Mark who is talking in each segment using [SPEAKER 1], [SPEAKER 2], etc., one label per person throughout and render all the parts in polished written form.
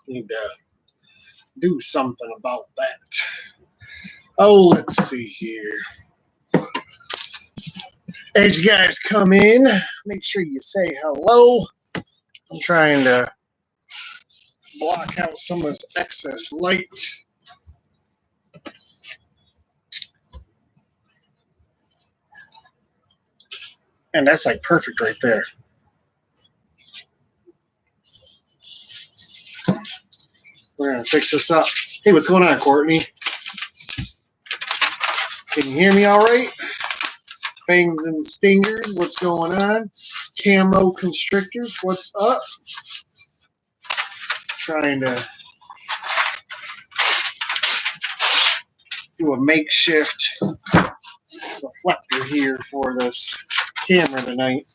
[SPEAKER 1] Need to do something about that. Oh, let's see here. As you guys come in, make sure you say hello. I'm trying to block out some of this excess light. And that's like perfect right there. We're going to fix this up. Hey, what's going on, Courtney? Can you hear me all right? Fangs and Stingers, what's going on? Camo Constrictors, what's up? Trying to do a makeshift reflector here for this camera tonight.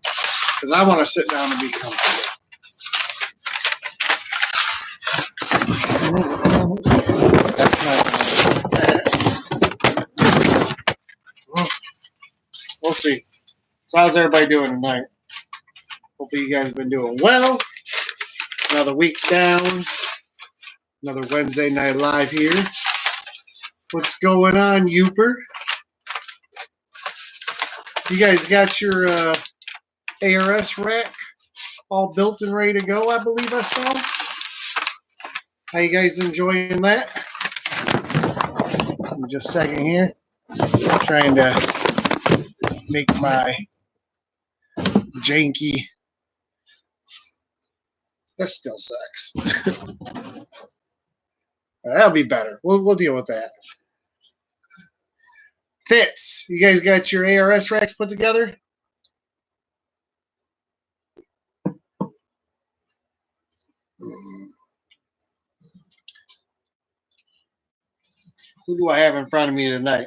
[SPEAKER 1] Because I want to sit down and be comfortable. That's not we'll see. So how's everybody doing tonight? Hopefully you guys have been doing well. Another week down. Another Wednesday night live here. What's going on, Youper? You guys got your ARS rack all built and ready to go, I believe I saw. How you guys enjoying that? Give me just a second here. I'm trying to make my janky. That still sucks. That'll be better. We'll deal with that. Fitz, you guys got your ARS racks put together? Who do I have in front of me tonight?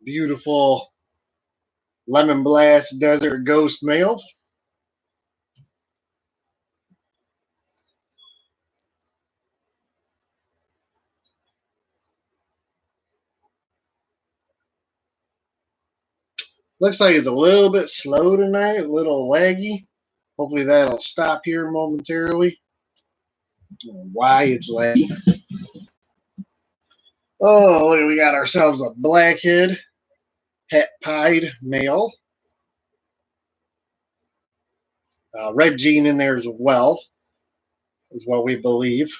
[SPEAKER 1] Beautiful Lemon Blast Desert Ghost male. Looks like it's a little bit slow tonight, a little laggy. Hopefully that'll stop here momentarily. I don't know why it's laggy. Oh, look, we got ourselves a blackhead, hat-pied male. Red gene in there as well, is what we believe.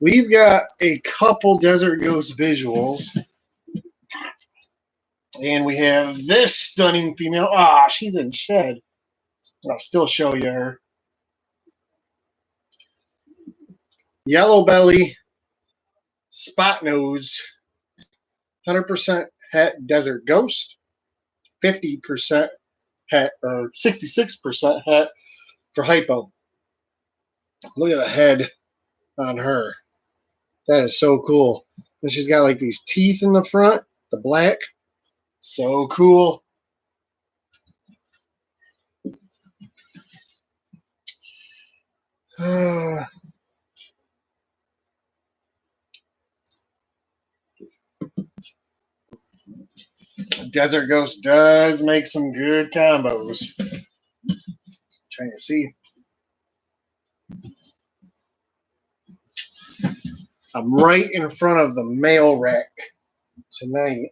[SPEAKER 1] We've got a couple Desert Ghost visuals. And we have this stunning female. Ah, she's in shed. I'll still show you her. Yellow belly, spot nose, 100% het Desert Ghost, 50% het, or 66% het for hypo. Look at the head on her. That is so cool. And she's got like these teeth in the front, the black. So cool. Desert Ghost does make some good combos. Trying to see. I'm right in front of the male rack tonight.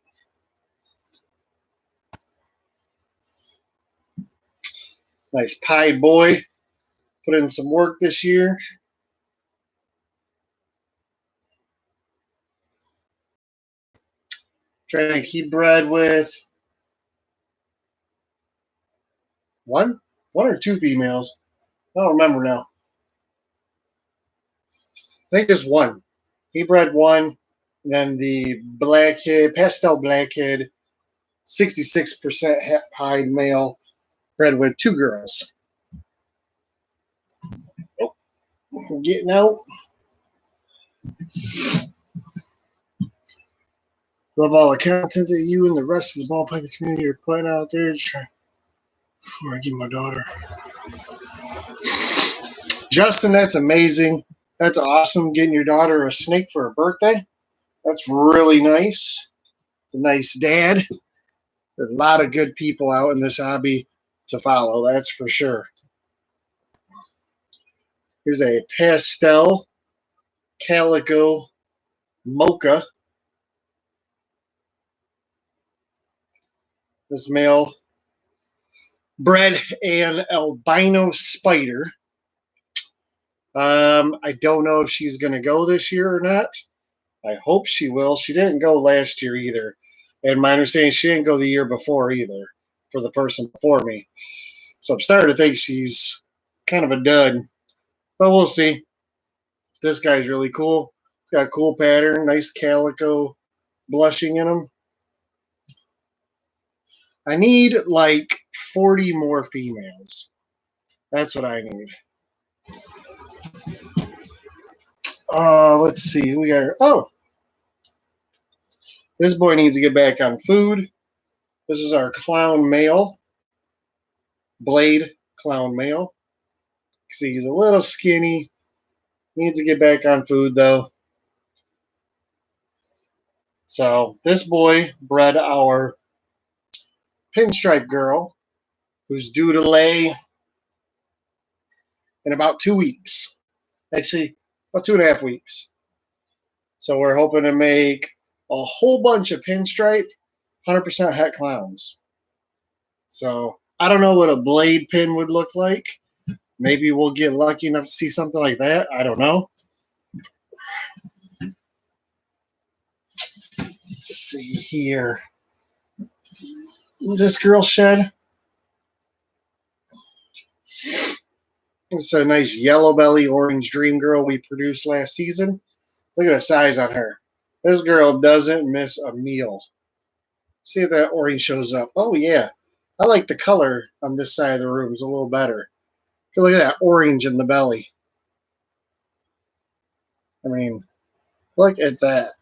[SPEAKER 1] Nice pied boy. Put in some work this year. Trying to keep bred with one or two females. I don't remember now. I think just one. He bred one. And then the blackhead, pastel blackhead, 66% het pied male, bred with two girls. Oh, getting out. Love all the content that you and the rest of the ball python community are putting out there. Before I get my daughter. Justin, that's amazing. That's awesome, getting your daughter a snake for her birthday. That's really nice. It's a nice dad. There's a lot of good people out in this hobby to follow, that's for sure. Here's a pastel calico mocha. This male bred an albino spider. I don't know if she's going to go this year or not. I hope she will. She didn't go last year either. And my understanding, she didn't go the year before either for the person before me. So I'm starting to think she's kind of a dud. But we'll see. This guy's really cool. It's got a cool pattern, nice calico blushing in him. I need like 40 more females. That's what I need. Let's see. We got. Oh, this boy needs to get back on food. This is our clown male, blade clown male. See, he's a little skinny. Needs to get back on food though. So this boy bred our pinstripe girl, who's due to lay in about 2 weeks. Actually, about 2.5 weeks. So we're hoping to make a whole bunch of pinstripe, 100% het clowns. So I don't know what a blade pin would look like. Maybe we'll get lucky enough to see something like that. I don't know. Let's see here. This girl shed. It's a nice yellow belly orange dream girl we produced last season. Look at the size on her. This girl doesn't miss a meal. See if that orange shows up. Oh, yeah. I like the color on this side of the room. It's a little better. Look at that orange in the belly. I mean, look at that.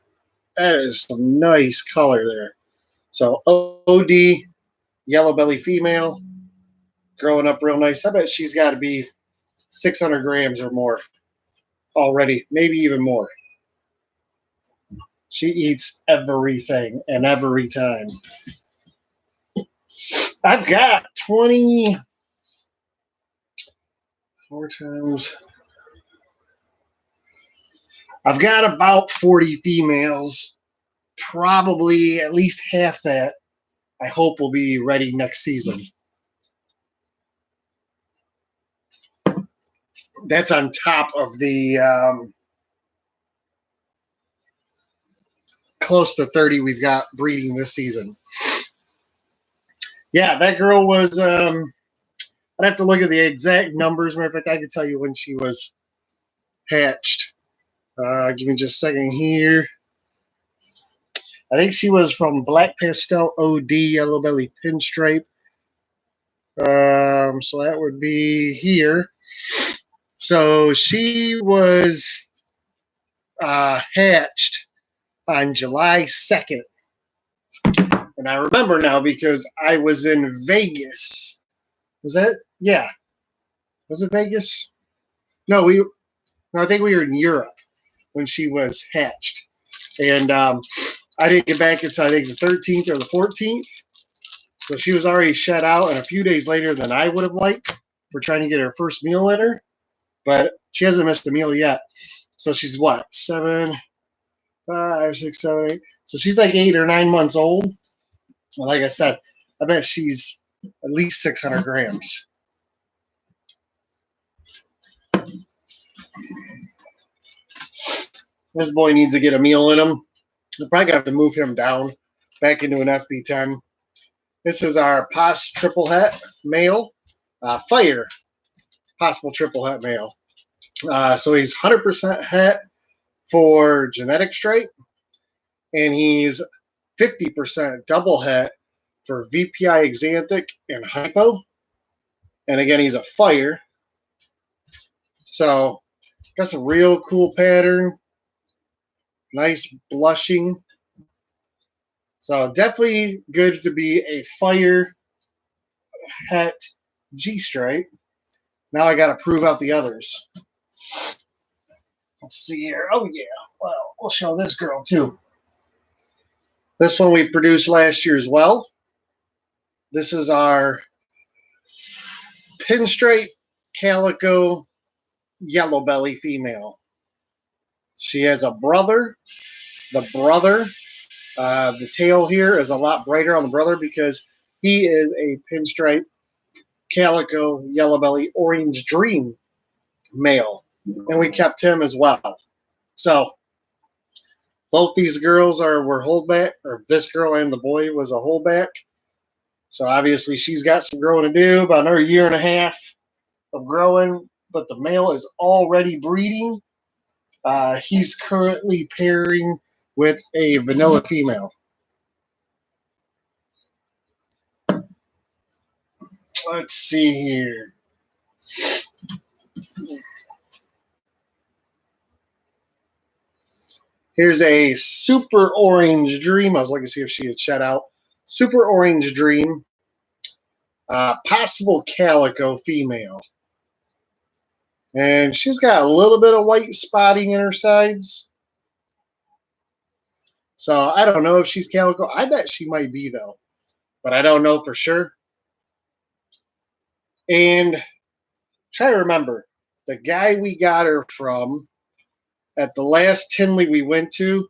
[SPEAKER 1] That is some nice color there. So, OD, yellow belly female, growing up real nice. I bet she's got to be 600 grams or more already, maybe even more. She eats everything and every time. I've got 24 times. I've got about 40 females. Probably at least half that I hope will be ready next season. That's on top of the close to 30 we've got breeding this season. Yeah, that girl was, I'd have to look at the exact numbers. Matter of fact, I can tell you when she was hatched. Give me just a second here. I think she was from Black Pastel OD, Yellow Belly Pinstripe. So that would be here. So she was hatched on July 2nd. And I remember now because I was in Vegas. Was that? Yeah. Was it Vegas? No, I think we were in Europe when she was hatched. And I didn't get back until I think the 13th or the 14th. So she was already shed out and a few days later than I would have liked for trying to get her first meal at her. But she hasn't missed a meal yet. So she's what? 7, 5, 6, 7, 8. So she's like 8 or 9 months old. And like I said, I bet she's at least 600 grams. This boy needs to get a meal in him. We're probably going to have to move him down back into an FB10. This is our POS triple het male. Fire possible triple het male. So he's 100% het for genetic stripe. And he's 50% double het for VPI exanthic and hypo. And again, he's a fire. So got some real cool pattern. Nice blushing. So definitely good to be a fire het G-stripe. Now I got to prove out the others. Let's see here. Oh, yeah. Well, we'll show this girl, too. This one we produced last year as well. This is our pinstripe calico yellow belly female. She has a brother. The tail here is a lot brighter on the brother because he is a pinstripe calico yellow belly orange dream male. And we kept him as well. So both these girls were holdback, or this girl and the boy was a holdback. So obviously she's got some growing to do, about another year and a half of growing, but the male is already breeding. He's currently pairing with a vanilla female. Let's see here. Here's a super orange dream. I was looking to see if she had shed out. Super orange dream. Possible calico female. And she's got a little bit of white spotting in her sides. So I don't know if she's calico. I bet she might be, though. But I don't know for sure. And try to remember, the guy we got her from at the last Tinley we went to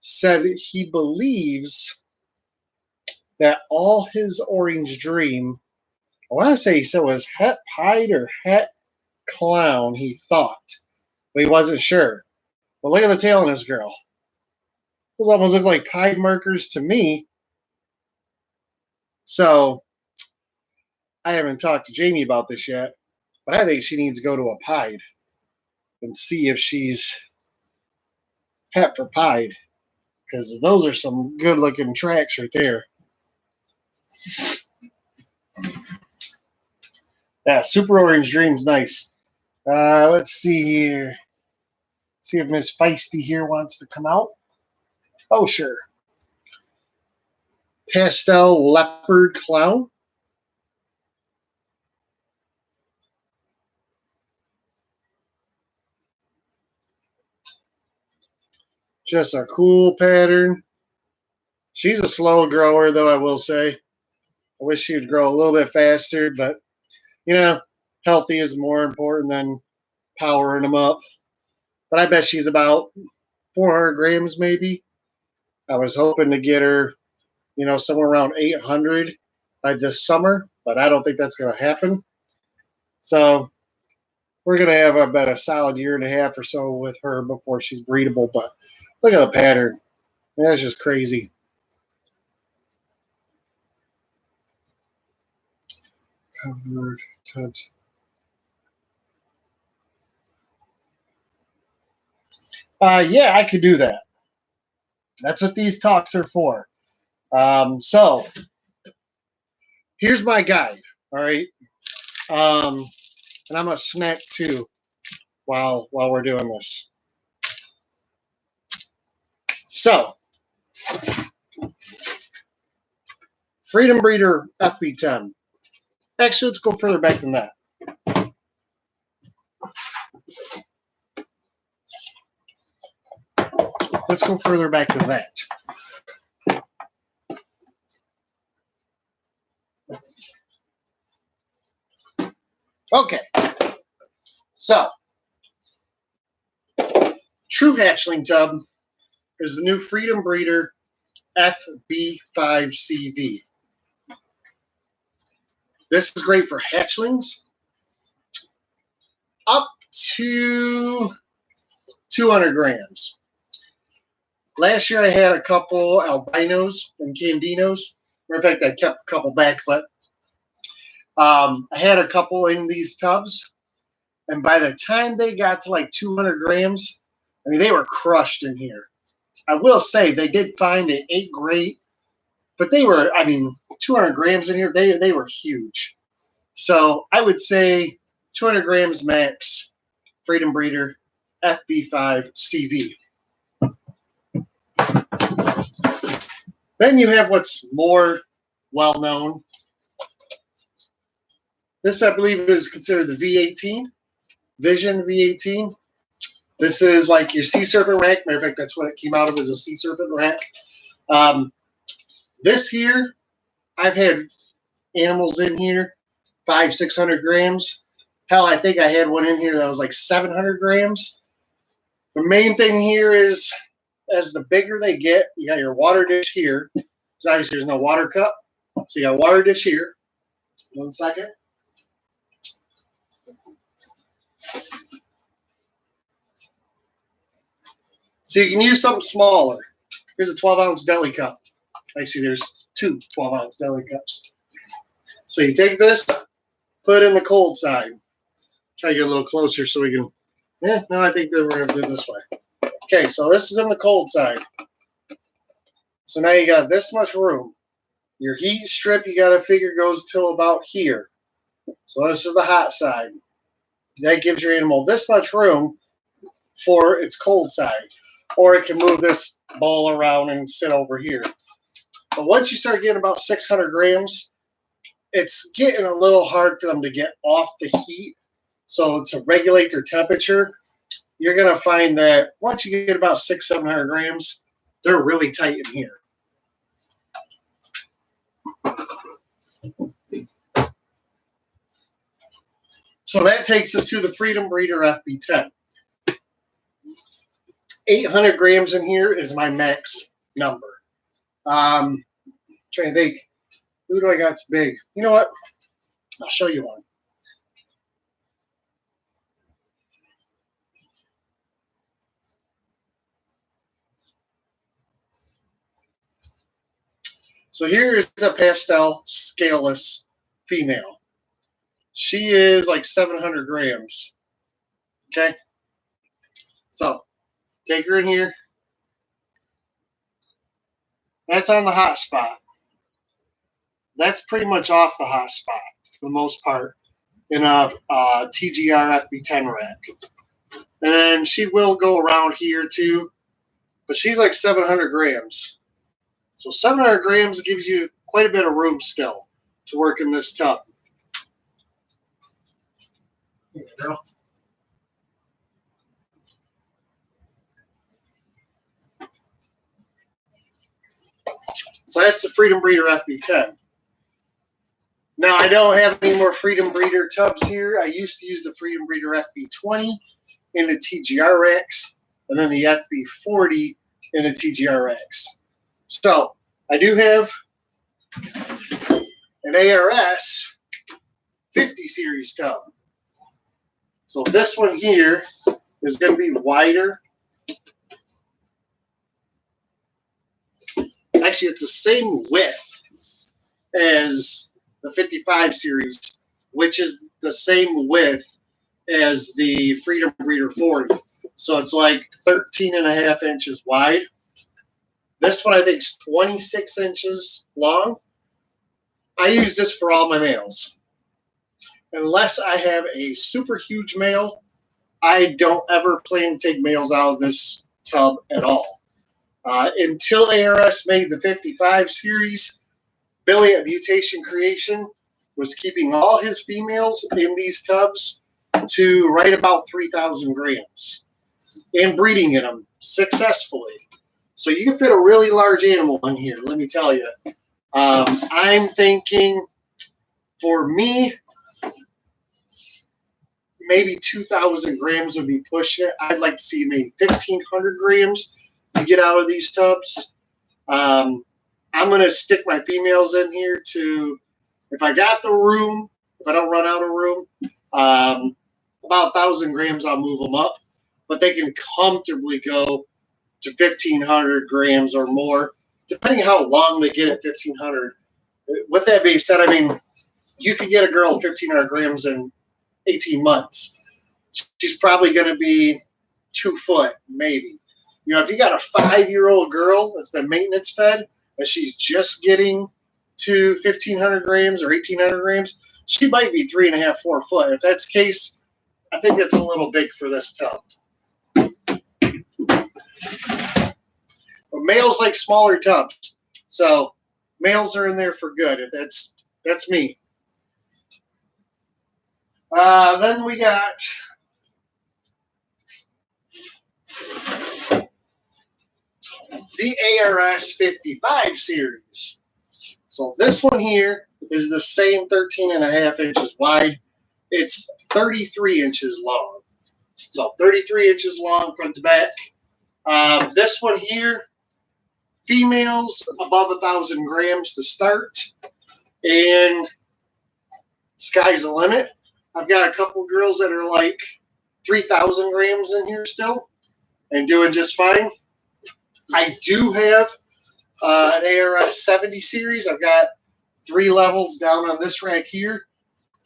[SPEAKER 1] said he believes that all his orange dream, I want to say he said it was het pied or het clown, he thought. But he wasn't sure. But look at the tail on this girl. Those almost look like pied markers to me. So I haven't talked to Jamie about this yet, but I think she needs to go to a pied and see if she's het for pied, because those are some good looking tracks right there. Yeah, super orange dream's nice. Let's see here. See if Miss Feisty here wants to come out. Oh, sure. Pastel leopard clown. Just a cool pattern. She's a slow grower, though, I will say. I wish she would grow a little bit faster, but, healthy is more important than powering them up. But I bet she's about 400 grams, maybe. I was hoping to get her, somewhere around 800 by this summer, but I don't think that's going to happen. So we're going to have about a solid year and a half or so with her before she's breedable. But look at the pattern. That's just crazy. Covered tubs. Yeah, I could do that. That's what these talks are for. So here's my guide. All right. And I'm gonna snack too while we're doing this. So Freedom Breeder FB10. Actually, let's go further back than that. Let's go further back than that. Okay. So, True Hatchling Tub is the new Freedom Breeder FB5CV. This is great for hatchlings up to 200 grams. Last year I had a couple albinos and candinos. In fact, I kept a couple back, but I had a couple in these tubs. And by the time they got to like 200 grams, I mean, they were crushed in here. I will say they did fine. They ate great. But they were, 200 grams in here, they were huge. So I would say 200 grams max, Freedom Breeder FB5 CV. Then you have what's more well-known. This, I believe, is considered the V18, Vision V18. This is like your sea serpent rack. Matter of fact, that's what it came out of, as a sea serpent rack. This here, I've had animals in here 500-600 grams. Hell, I think I had one in here that was like 700 grams. The main thing here is, as the bigger they get, you got your water dish here. Because obviously there's no water cup. So you got a water dish here. 1 second. So you can use something smaller. Here's a 12-ounce deli cup. Actually, there's two 12-ounce deli cups. So you take this, put it in the cold side. Try to get a little closer so we can... no, I think that we're going to do it this way. Okay, so this is in the cold side. So now you got this much room. Your heat strip, you got to figure, goes till about here. So this is the hot side. That gives your animal this much room for its cold side. Or it can move this ball around and sit over here. But once you start getting about 600 grams, it's getting a little hard for them to get off the heat. So to regulate their temperature, you're going to find that once you get about 600-700 grams, they're really tight in here. So that takes us to the Freedom Breeder FB10. 800 grams in here is my max number. Trying to think, who do I got that's big? You know what? I'll show you one. So here is a pastel scaleless female. She is like 700 grams. Okay? So, take her in here. That's on the hot spot. That's pretty much off the hot spot for the most part in a TGR FB10 rack. And then she will go around here too, but she's like 700 grams. So 700 grams gives you quite a bit of room still to work in this tub. Here you go. So that's the Freedom Breeder FB10. Now, I don't have any more Freedom Breeder tubs here. I used to use the Freedom Breeder FB20 in the TGR racks, and then the FB40 in the TGR racks. So, I do have an ARS 50 series tub. So this one here is going to be wider. Actually, it's the same width as the 55 series, which is the same width as the Freedom Breeder 40. So it's like 13.5 inches wide. This one I think is 26 inches long. I use this for all my males. Unless I have a super huge male, I don't ever plan to take males out of this tub at all. Until ARS made the 55 series, Billy at Mutation Creation was keeping all his females in these tubs to right about 3,000 grams and breeding in them successfully. So you can fit a really large animal in here, let me tell you. I'm thinking for me, maybe 2,000 grams would be pushing it. I'd like to see maybe 1,500 grams you get out of these tubs. I'm going to stick my females in here to, if I got the room, if I don't run out of room, about 1,000 grams, I'll move them up. But they can comfortably go to 1,500 grams or more, depending how long they get at 1,500. With that being said, I mean, you could get a girl 1,500 grams in 18 months. She's probably going to be 2 foot, maybe. You know, if you got a 5-year-old girl that's been maintenance fed and she's just getting to 1,500 grams or 1,800 grams, she might be 3.5, 4 foot. If that's the case, I think that's a little big for this tub. But males like smaller tubs, so males are in there for good. That's me. Then we got the ARS 55 series. So this one here is the same 13.5 inches wide. It's 33 inches long. So 33 inches long front to back. This one here, females above 1,000 grams to start. And sky's the limit. I've got a couple girls that are like 3,000 grams in here still and doing just fine. I do have an ARS 70 series. I've got 3 levels down on this rack here.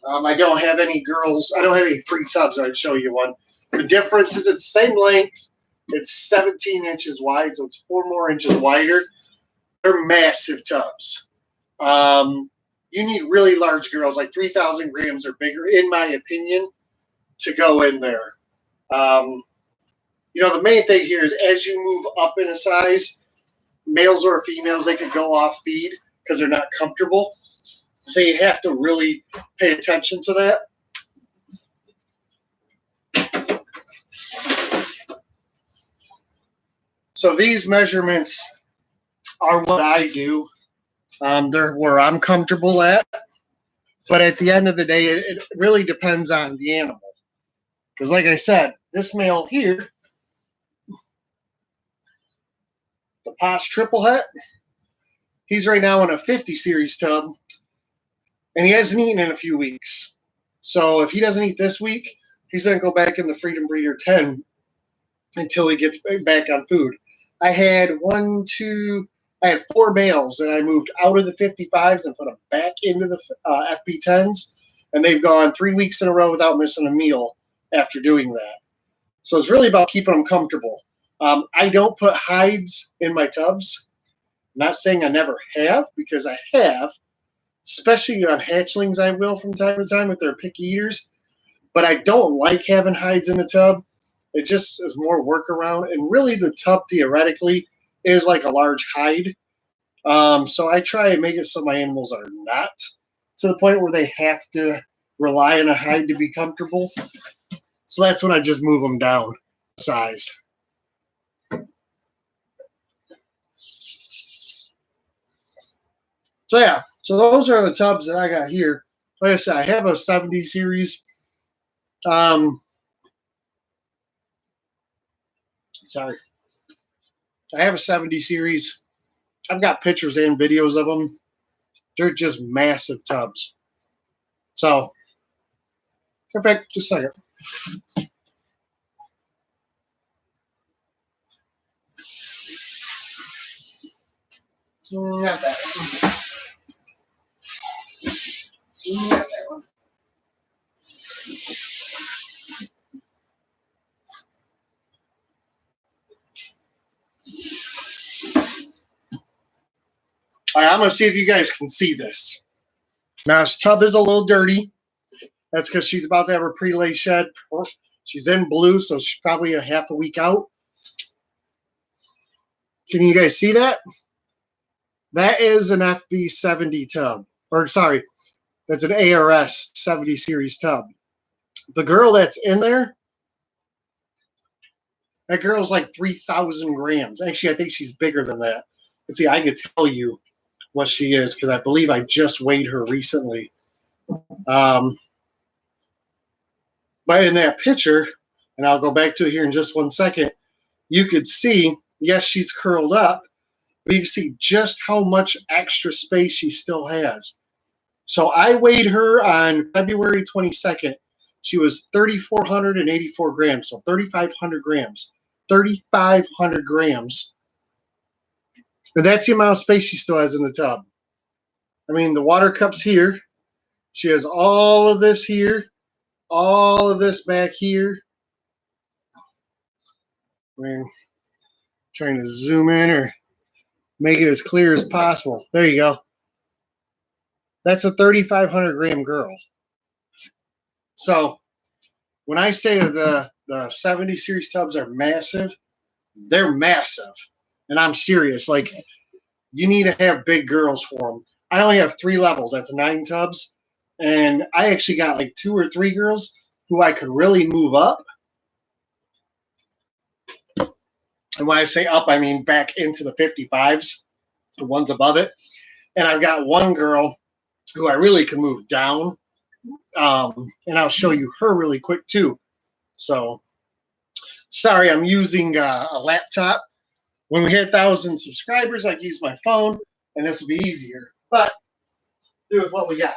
[SPEAKER 1] I don't have any girls. I don't have any free tubs. I'd show you one. The difference is it's the same length. It's 17 inches wide, so it's 4 more inches wider. They're massive tubs. You need really large girls, like 3,000 grams or bigger, in my opinion, to go in there. The main thing here is as you move up in a size, males or females, they could go off feed because they're not comfortable. So you have to really pay attention to that. So these measurements are what I do. They're where I'm comfortable at. But at the end of the day, it really depends on the animal. Because like I said, this male here, the Posh Triple Het, he's right now in a 50 series tub. And he hasn't eaten in a few weeks. So if he doesn't eat this week, he's going to go back in the Freedom Breeder 10 until he gets back on food. I had 4 males that I moved out of the 55s and put them back into the FB10s. And they've gone 3 weeks in a row without missing a meal after doing that. So it's really about keeping them comfortable. I don't put hides in my tubs. I'm not saying I never have, because I have. Especially on hatchlings, I will from time to time if they're picky eaters. But I don't like having hides in the tub. It just is more workaround. And really, the tub, theoretically, is like a large hide. So I try and make it so my animals are not to the point where they have to rely on a hide to be comfortable. So that's when I just move them down size. So yeah, so those are the tubs that I got here. Like I said, I have a 70 series. Sorry. I have a 70 series. I've got pictures and videos of them. They're just massive tubs. So, in fact, just a second. Not that one. Not that one. All right, I'm going to see if you guys can see this. Now, this tub is a little dirty. That's because she's about to have her pre-lay shed. She's in blue, so she's probably a half a week out. Can you guys see that? That is an FB 70 tub. Or, sorry, that's an ARS 70 series tub. The girl that's in there, that girl's like 3,000 grams. Actually, I think she's bigger than that. Let's see, I could tell you what she is because I believe I just weighed her recently. But in that picture, and I'll go back to it here in just 1 second, you could see, yes, she's curled up, but you can see just how much extra space she still has. So I weighed her on February 22nd. She was 3,484 grams, so 3,500 grams. 3,500 grams. And that's the amount of space she still has in the tub. I mean, the water cup's here. She has all of this here. All of this back here. I mean, trying to zoom in or make it as clear as possible. There you go. That's a 3,500 gram girl. So when I say the 70 series tubs are massive, they're massive. And I'm serious. Like, you need to have big girls for them. I only have 3 levels. That's 9 tubs. And I actually got like 2 or 3 girls who I could really move up. And when I say up, I mean back into the 55s, the ones above it. And I've got one girl who I really can move down. And I'll show you her really quick too. So, sorry, I'm using a laptop. When we hit 1,000 subscribers, I can use my phone, and this will be easier. But do with what we got.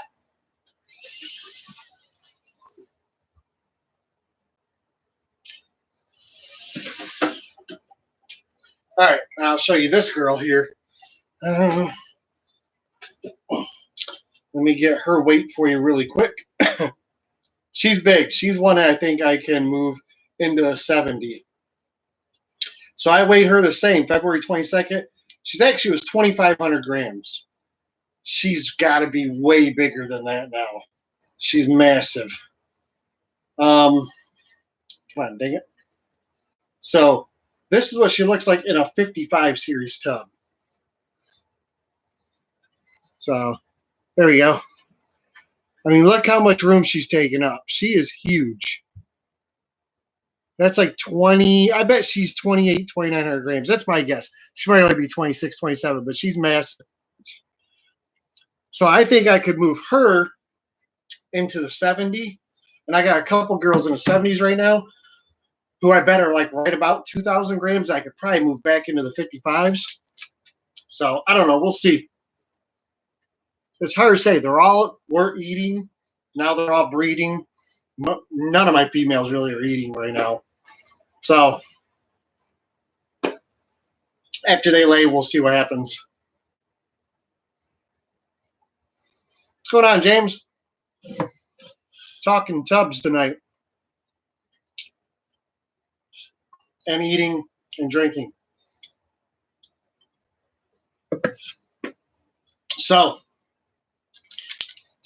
[SPEAKER 1] All right, I'll show you this girl here. Let me get her weight for you really quick. She's big. She's one I think I can move into a 70. So I weighed her the same, February 22nd. She's actually was 2,500 grams. She's got to be way bigger than that now. She's massive. Come on, dang it. So this is what she looks like in a 55 series tub. So there we go. I mean, look how much room she's taking up. She is huge. That's like 20. I bet she's 28, 2,900 grams. That's my guess. She might only be 26, 27, but she's massive. So I think I could move her into the 70. And I got a couple girls in the 70s right now who I bet are like right about 2,000 grams. I could probably move back into the 55s. So I don't know. We'll see. It's hard to say. We're eating. Now they're all breeding. None of my females really are eating right now. So after they lay, we'll see what happens. What's going on, James? Talking tubs tonight. And eating and drinking. So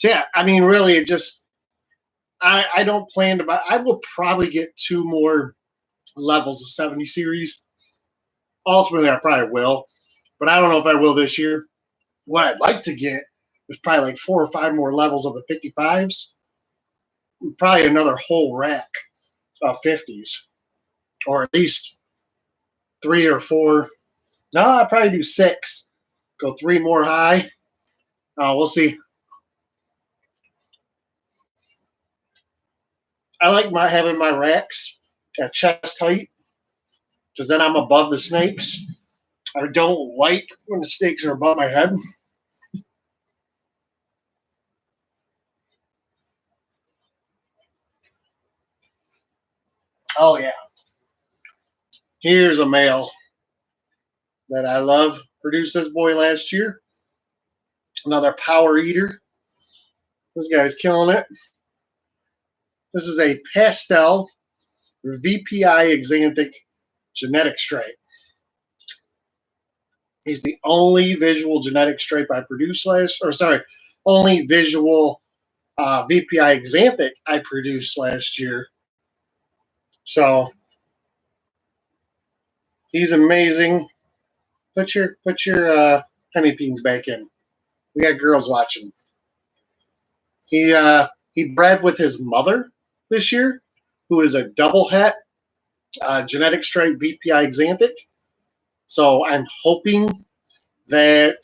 [SPEAKER 1] yeah, I mean, really, it just, I don't plan to buy. I will probably get 2 more levels of 70 series. Ultimately, I probably will, but I don't know if I will this year. What I'd like to get is probably like 4 or 5 more levels of the 55s. Probably another whole rack of 50s, or at least 3 or 4. No, I'd probably do 6. Go 3 more high. We'll see. I like having my racks at chest height because then I'm above the snakes. I don't like when the snakes are above my head. Oh, yeah. Here's a male that I love. Produced this boy last year. Another power eater. This guy's killing it. This is a pastel VPI Exanthic genetic stripe. He's the only visual genetic stripe I produced only visual VPI Exanthic I produced last year. So he's amazing. Put your hemipenes back in. We got girls watching. He bred with his mother this year, who is a double het genetic stripe VPI Exanthic. So I'm hoping that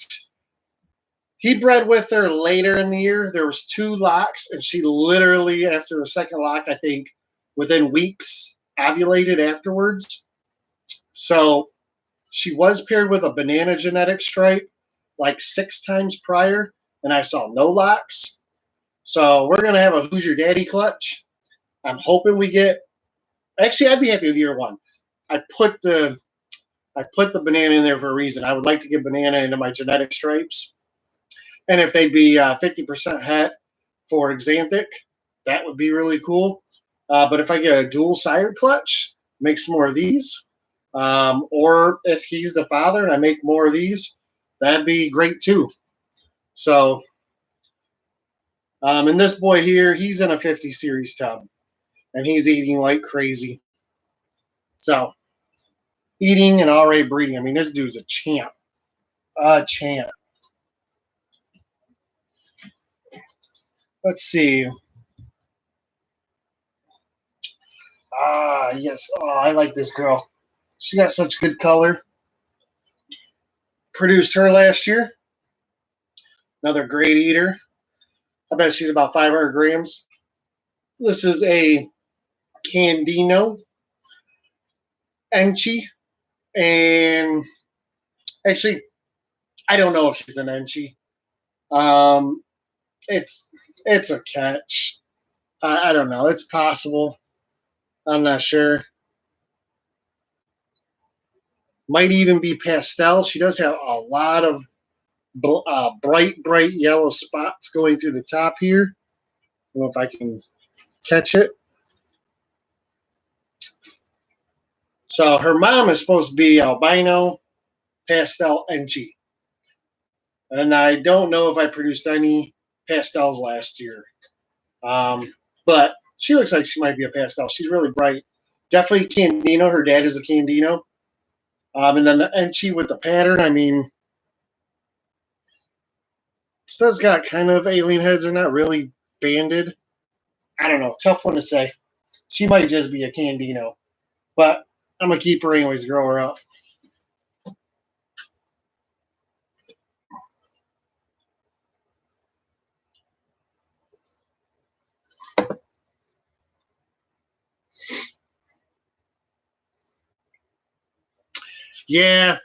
[SPEAKER 1] he bred with her later in the year. There was 2 locks, and she literally, after the second lock, I think within weeks, ovulated afterwards. So she was paired with a banana genetic stripe like 6 times prior, and I saw no locks. So we're going to have a Who's Your Daddy clutch. I'm hoping we get... Actually, I'd be happy with year 1. I put the banana in there for a reason. I would like to get banana into my genetic stripes. And if they'd be 50% het for Exanthic, that would be really cool. But if I get a dual sired clutch, make some more of these. Or if he's the father and I make more of these, that'd be great too. So, and this boy here, he's in a 50 series tub. And he's eating like crazy. So, eating and already breeding. I mean, this dude's a champ. A champ. Let's see. Yes. Oh, I like this girl. She got such good color. Produced her last year. Another great eater. I bet she's about 500 grams. This is a Candino Enchi. And actually, I don't know if she's an Enchi. Um, it's it's a catch. I don't know. It's possible. I'm not sure. Might even be pastel. She does have a lot of bright yellow spots going through the top here. I don't know if I can catch it. So her mom is supposed to be albino, pastel, Enchi. And I don't know if I produced any pastels last year. But she looks like she might be a pastel. She's really bright. Definitely Candino. Her dad is a Candino. And then the Enchi with the pattern, I mean, this does got kind of alien heads. They're not really banded. I don't know. Tough one to say. She might just be a Candino. But I'm going to keep her anyways, grow her up. Yeah,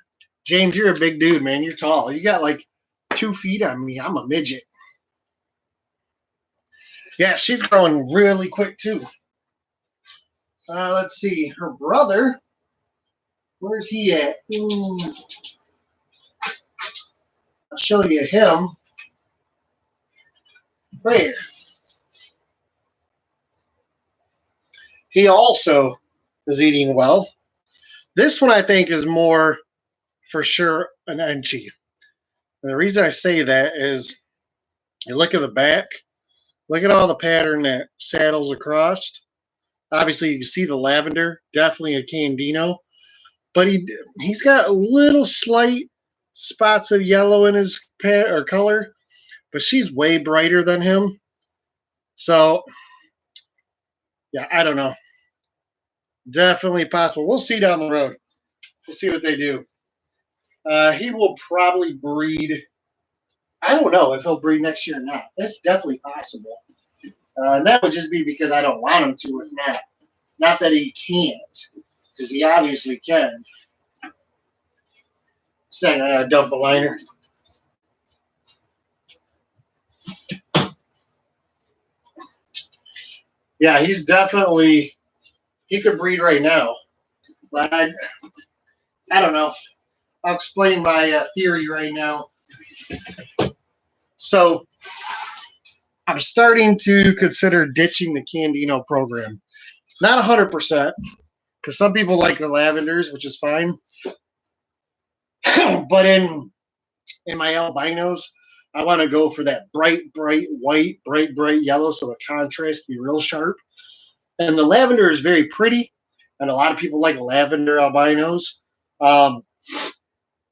[SPEAKER 1] James, you're a big dude, man. You're tall. You got like 2 feet on me. I'm a midget. Yeah, she's growing really quick too. Let's see. Her brother, where's he at? I'll show you him. Right here. He also is eating well. This one I think is more for sure an Enchi. And the reason I say that is you look at the back, look at all the pattern that saddles across. Obviously, you can see the lavender, definitely a Candino, but he's got little slight spots of yellow in his or color, but she's way brighter than him. So, yeah, I don't know. Definitely possible. We'll see down the road. We'll see what they do. He will probably breed. I don't know if he'll breed next year or not. That's definitely possible. And that would just be because I don't want him to if not. Not that he can't, because he obviously can. Second, I gotta dump a liner. Yeah, he's definitely, he could breed right now. But I don't know. I'll explain my theory right now. So I'm starting to consider ditching the Candino program. Not 100%, because some people like the lavenders, which is fine. But in my albinos, I want to go for that bright white, bright yellow, so the contrast be real sharp. And the lavender is very pretty, and a lot of people like lavender albinos. Um,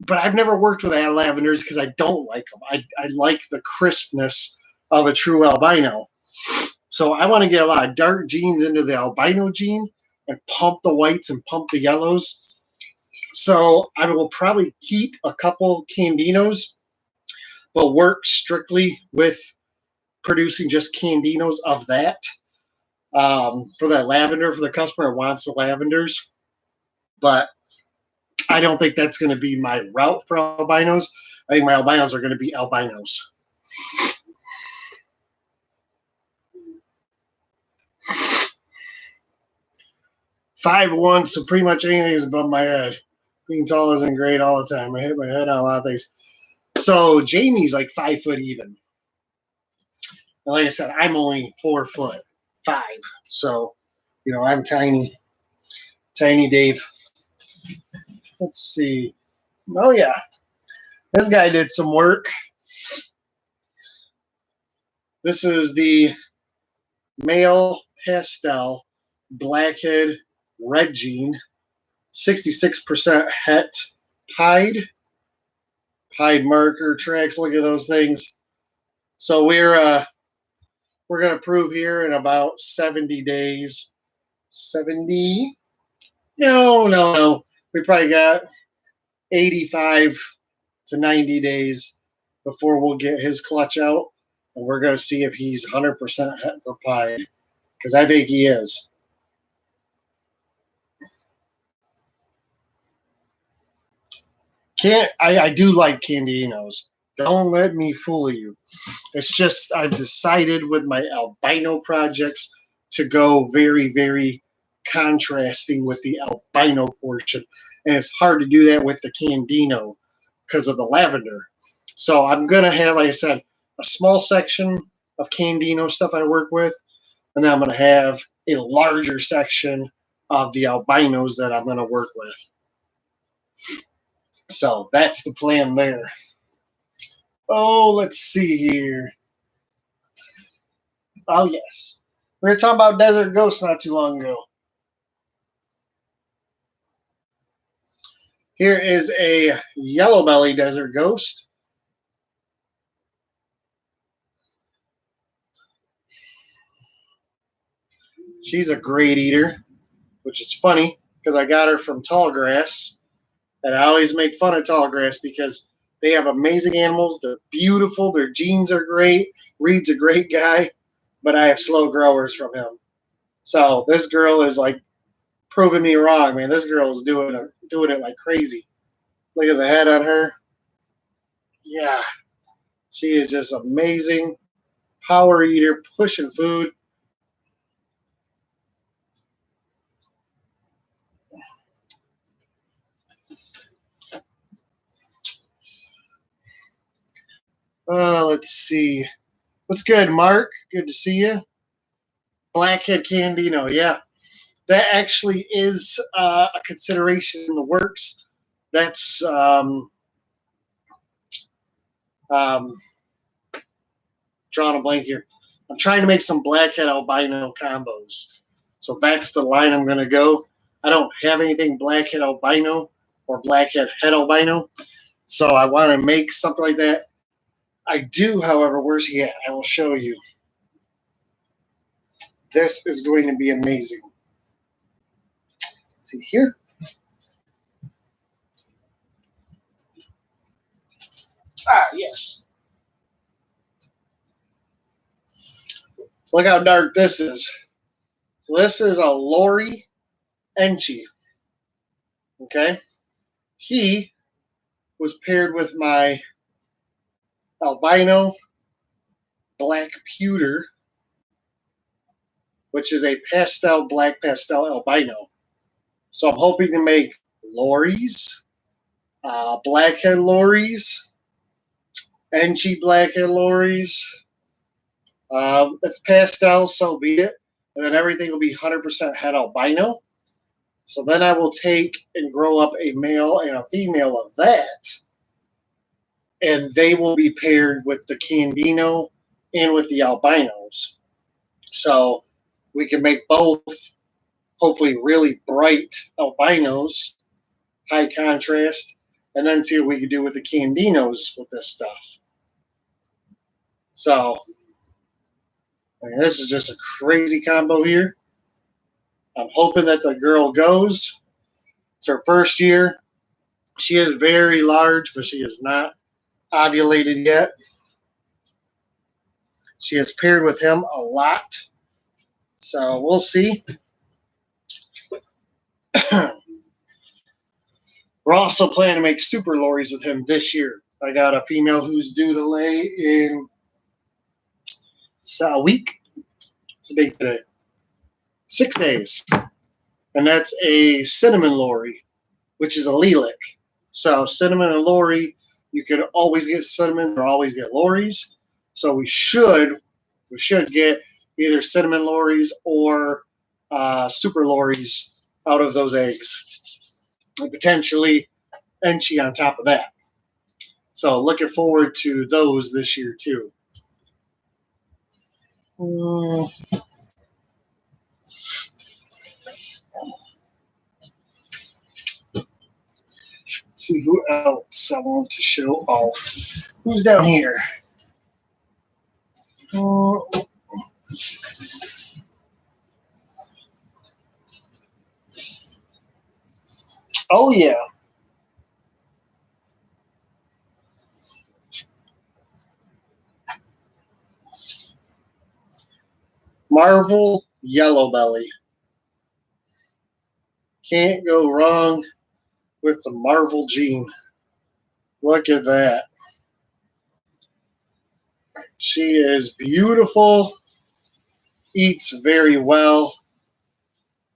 [SPEAKER 1] but I've never worked with lavenders because I don't like them. I like the crispness of a true albino. So I want to get a lot of dark genes into the albino gene and pump the whites and pump the yellows. So I will probably keep a couple Candinos, but work strictly with producing just Candinos of that. For that lavender, for the customer who wants the lavenders. But I don't think that's going to be my route for albinos. I think my albinos are going to be albinos. Five one, so pretty much anything is above my head. Being tall isn't great all the time. I hit my head on a lot of things. So Jamie's like 5 foot even. And like I said, I'm only 4'5". So, I'm tiny. Tiny Dave. Let's see. Oh yeah. This guy did some work. This is the male pastel blackhead red gene, 66% het hide marker tracks. Look at those things. So we're gonna prove here in about 70 days. 70? No. we probably got 85 to 90 days before we'll get his clutch out, and we're going to see if he's 100% het for pie, because I think he is. I do like Candinos. Don't let me fool you. It's just I've decided with my albino projects to go very, very contrasting with the albino portion. And it's hard to do that with the Candino because of the lavender. So I'm going to have, like I said, a small section of Candino stuff I work with, and then I'm going to have a larger section of the albinos that I'm going to work with. So that's the plan there. Oh, let's see here. Oh, yes. We were talking about Desert Ghost not too long ago. Here is a yellow belly Desert Ghost. She's a great eater, which is funny because I got her from Tallgrass. And I always make fun of Tallgrass because they have amazing animals. They're beautiful. Their genes are great. Reed's a great guy, but I have slow growers from him. So this girl is like proving me wrong, man. This girl is doing it like crazy. Look at the head on her. Yeah, she is just amazing. Power eater, pushing food. Let's see. What's good, Mark? Good to see you. Blackhead Candino, yeah. That actually is a consideration in the works. That's drawing a blank here. I'm trying to make some blackhead albino combos. So that's the line I'm going to go. I don't have anything blackhead albino or blackhead head albino. So I want to make something like that. I do, however, where's he at? I will show you. This is going to be amazing. See here? Ah, yes. Look how dark this is. So this is a Lori Enchi. Okay? He was paired with my albino black pewter, which is a black pastel albino. So I'm hoping to make Lori's, blackhead Lori's, Enchi blackhead Lori's. If pastel, so be it. And then everything will be 100% head albino. So then I will take and grow up a male and a female of that. And they will be paired with the Candino and with the albinos. So we can make both, hopefully, really bright albinos, high contrast, and then see what we can do with the Candinos with this stuff. So, I mean, this is just a crazy combo here. I'm hoping that the girl goes. It's her first year. She is very large, but she is not ovulated yet. She has paired with him a lot. So we'll see. We're also planning to make super Loris with him this year. I got a female who's due to lay in a week. Today. 6 days. And that's a cinnamon Lori, which is a lilac. So cinnamon and Lori, you could always get cinnamon or always get Loris. So we should get either cinnamon Loris or super Loris out of those eggs, and potentially Enchi on top of that. So looking forward to those this year too. See who else I want to show off. Who's down here? Oh, yeah. Marvel Yellow Belly. Can't go wrong with the Marvel gene. Look at that. She is beautiful, eats very well,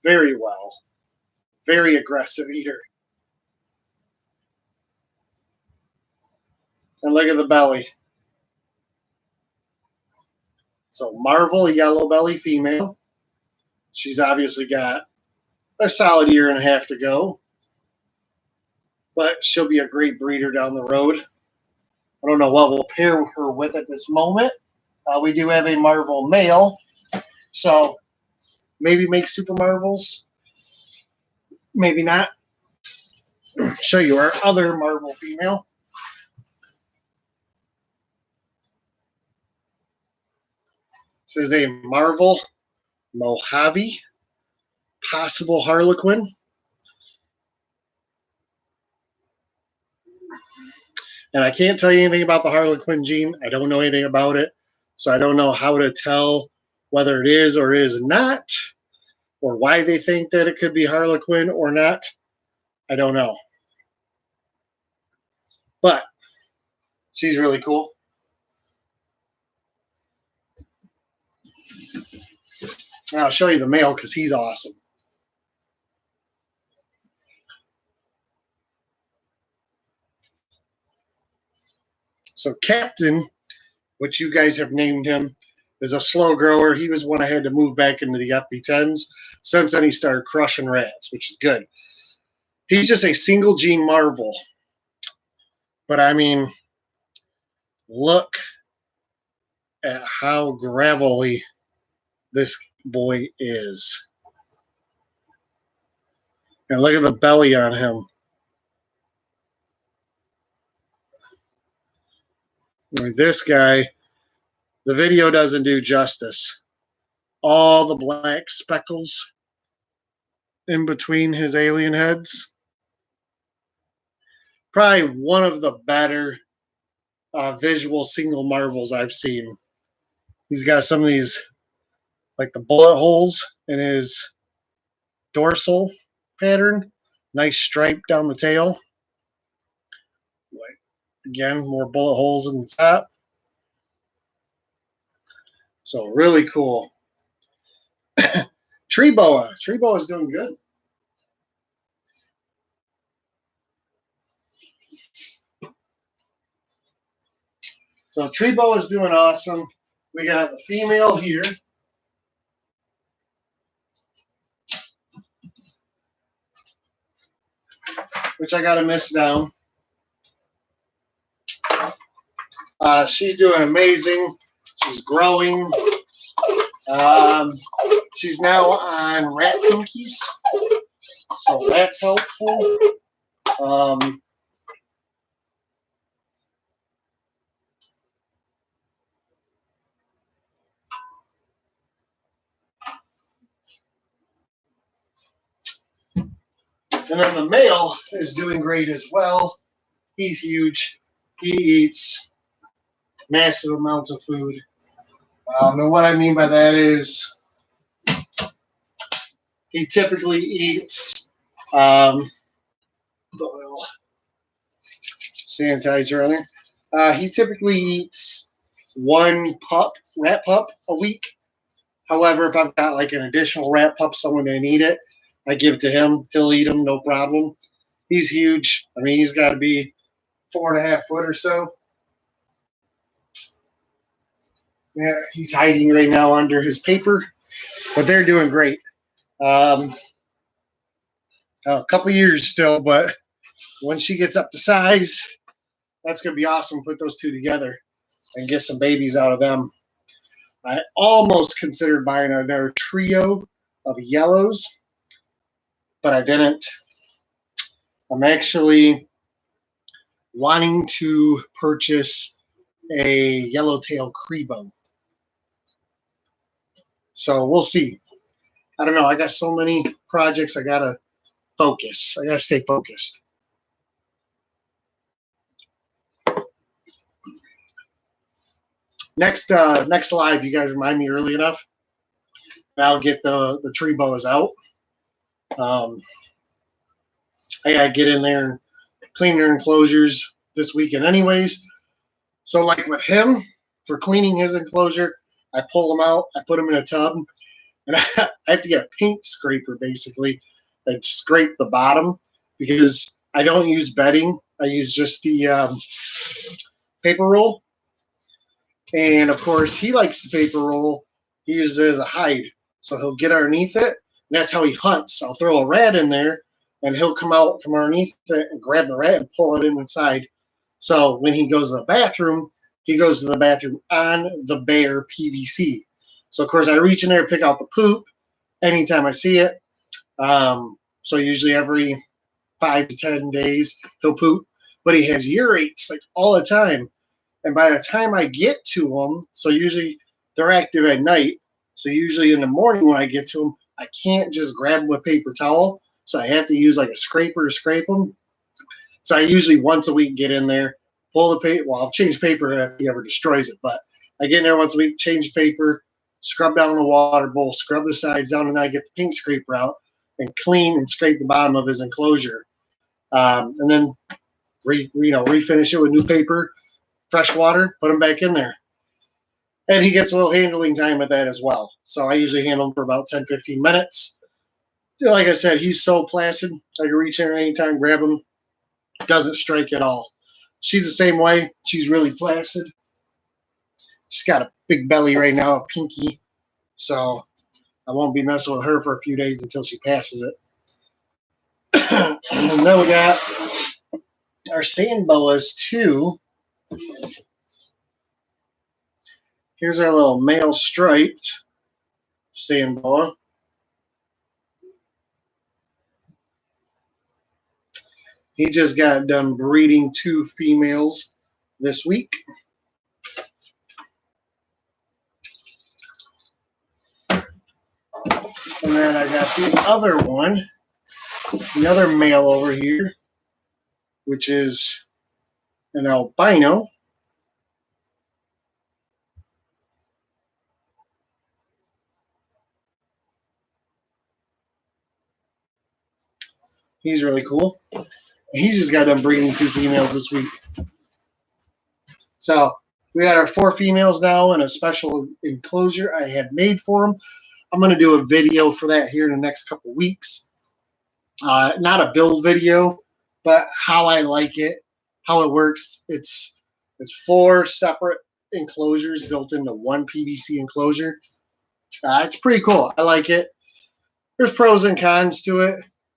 [SPEAKER 1] very well, very aggressive eater. And look at the belly. So Marvel Yellow Belly female. She's obviously got a solid year and a half to go, but she'll be a great breeder down the road. I don't know what we'll pair her with at this moment. We do have a Marvel male, so maybe make Super Marvels, maybe not. Show you our other Marvel female. This is a Marvel Mojave, possible Harlequin. And I can't tell you anything about the Harlequin gene. I don't know anything about it. So I don't know how to tell whether it is or is not, or why they think that it could be Harlequin or not. I don't know. But she's really cool. And I'll show you the male because he's awesome. So Captain, which you guys have named him, is a slow grower. He was one I had to move back into the FB10s. Since then, he started crushing rats, which is good. He's just a single gene marvel. But I mean, look at how gravelly this boy is. And look at the belly on him. I mean, this guy, the video doesn't do justice. All the black speckles in between his alien heads. Probably one of the better visual single marvels I've seen. He's got some of these, like the bullet holes in his dorsal pattern. Nice stripe down the tail. Like, again, more bullet holes in the top. So really cool. Tree boa. Tree boa is doing good. So tree boa is doing awesome. We got the female here. Which I got to miss down. She's doing amazing. She's growing. She's now on rat pinkies, so that's helpful. And then the male is doing great as well. He's huge. He eats massive amounts of food. And what I mean by that is he typically eats sanitizer on there. He typically eats one rat pup a week. However, if I've got like an additional rat pup, someone didn't eat it, I give it to him. He'll eat them, no problem. He's huge. I mean, he's got to be 4.5 foot or so. Yeah, he's hiding right now under his paper, but they're doing great. A couple years still, but when she gets up to size, that's going to be awesome. Put those two together and get some babies out of them. I almost considered buying another trio of yellows, but I didn't. I'm actually wanting to purchase a yellowtail Crebo. So we'll see. I don't know. I got so many projects I got to focus. I gotta stay focused. Next live, you guys remind me early enough. I'll get the tree boas out. I gotta get in there and clean their enclosures this weekend, anyways. So, like with him, for cleaning his enclosure, I pull them out, I put them in a tub, and I have to get a paint scraper basically and scrape the bottom because I don't use bedding. I use just the paper roll. And of course, he likes the paper roll. He uses it as a hide. So he'll get underneath it. And that's how he hunts. I'll throw a rat in there, and he'll come out from underneath it and grab the rat and pull it in inside. So when he goes to the bathroom, he goes to the bathroom on the bare PVC. So, of course, I reach in there, pick out the poop anytime I see it. So usually every 5 to 10 days, he'll poop. But he has urates like all the time. And by the time I get to them, so usually they're active at night. So usually in the morning when I get to them, I can't just grab them with paper towel. So I have to use like a scraper to scrape them. So I usually once a week get in there, pull the paper. Well, I'll change paper if he ever destroys it. But I get in there once a week, change paper, scrub down the water bowl, scrub the sides down, and then I get the paint scraper out and clean and scrape the bottom of his enclosure. And then refinish it with new paper, fresh water, put him back in there. And he gets a little handling time with that as well. So I usually handle him for about 10, 15 minutes. Like I said, he's so placid. I can reach in there anytime, grab him. Doesn't strike at all. She's the same way. She's really placid. She's got a big belly right now, a pinky. So I won't be messing with her for a few days until she passes it. And then we got our sand boas too. Here's our little male striped sand boa. He just got done breeding 2 females this week. And then I got the other one, the other male over here, which is an albino. He's really cool. He just got done breeding 2 females this week. So we got our 4 females now in a special enclosure I had made for them. I'm going to do a video for that here in the next couple weeks. Not a build video, but how I like it, how it works. It's 4 separate enclosures built into one PVC enclosure. It's pretty cool. I like it. There's pros and cons to it,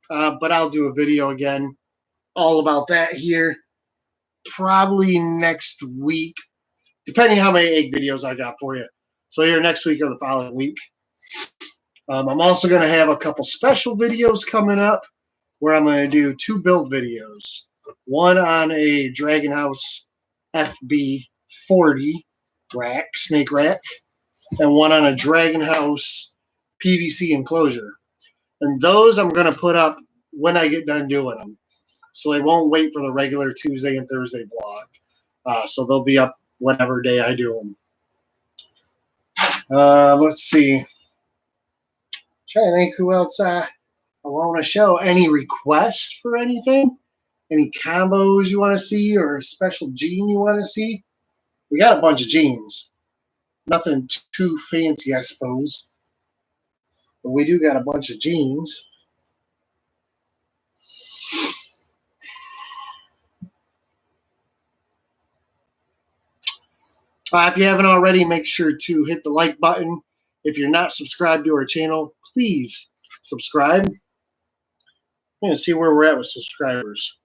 [SPEAKER 1] but I'll do a video again all about that here probably next week, depending how many egg videos I got for you. So here next week or the following week. I'm also going to have a couple special videos coming up where I'm going to do 2 build videos. One on a Dragon House FB40 rack, snake rack, and one on a Dragon House PVC enclosure. And those I'm going to put up when I get done doing them. So they won't wait for the regular Tuesday and Thursday vlog. So they'll be up whatever day I do them. Let's see. Trying to think who else I want to show. Any requests for anything? Any combos you want to see or a special gene you want to see? We got a bunch of genes. Nothing too fancy, I suppose. But we do got a bunch of genes. If you haven't already, make sure to hit the like button. If you're not subscribed to our channel, please subscribe. I'm going to see where we're at with subscribers.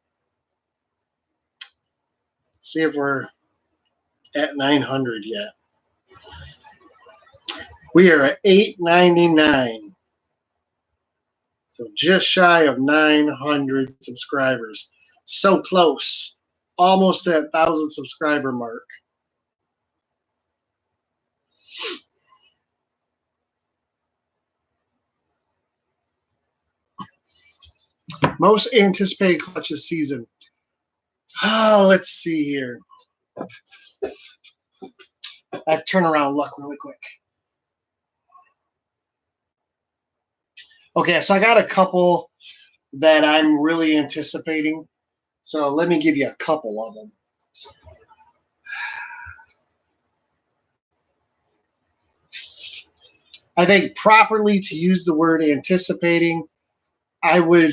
[SPEAKER 1] See if we're at 900 yet. We are at 899. So just shy of 900 subscribers. So close. Almost at 1,000 subscriber mark. Most anticipated clutch this season. Oh, let's see here. I have to turn around luck really quick. Okay, so I got a couple that I'm really anticipating. So let me give you a couple of them. I think properly to use the word anticipating, I would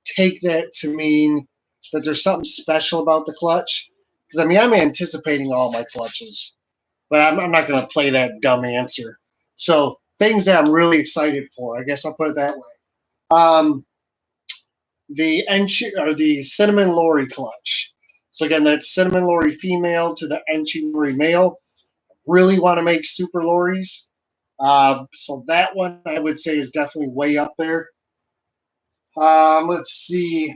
[SPEAKER 1] take that to mean that there's something special about the clutch. Because, I mean, I'm anticipating all my clutches, but I'm not going to play that dumb answer. So things that I'm really excited for, I guess I'll put it that way. The Cinnamon Lori clutch. So again, that's Cinnamon Lori female to the Enchi Lori male. Really want to make super Loris. So that one I would say is definitely way up there. Let's see.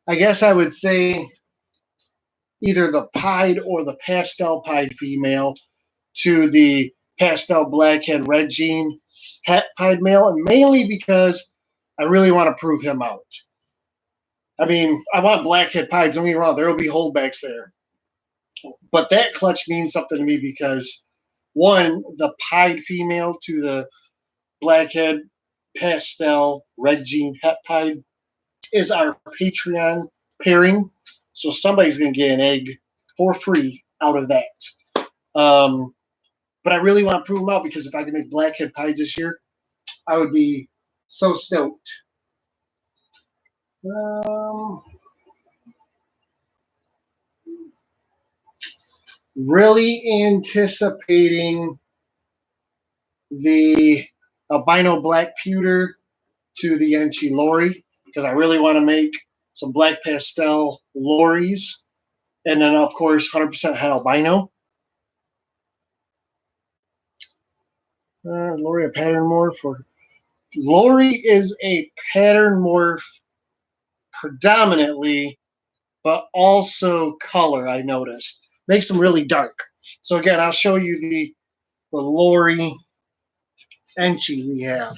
[SPEAKER 1] I guess I would say either the pied or the pastel pied female to the pastel blackhead red jean het pied male, and mainly because I really want to prove him out. I mean, I want blackhead pieds, don't get me wrong, there will be holdbacks there. But that clutch means something to me because, one, the pied female to the blackhead pastel red jean het pied is our Patreon pairing. So somebody's going to get an egg for free out of that. But I really want to prove them out because if I can make blackhead pies this year, I would be so stoked. Really anticipating the albino black pewter to the Enchi Lori because I really want to make some black pastel Loris. And then, of course, 100% het albino. Lori, a pattern morph. Lori is a pattern morph predominantly, but also color, I noticed. Makes them really dark. So, again, I'll show you the Lori Enchi we have.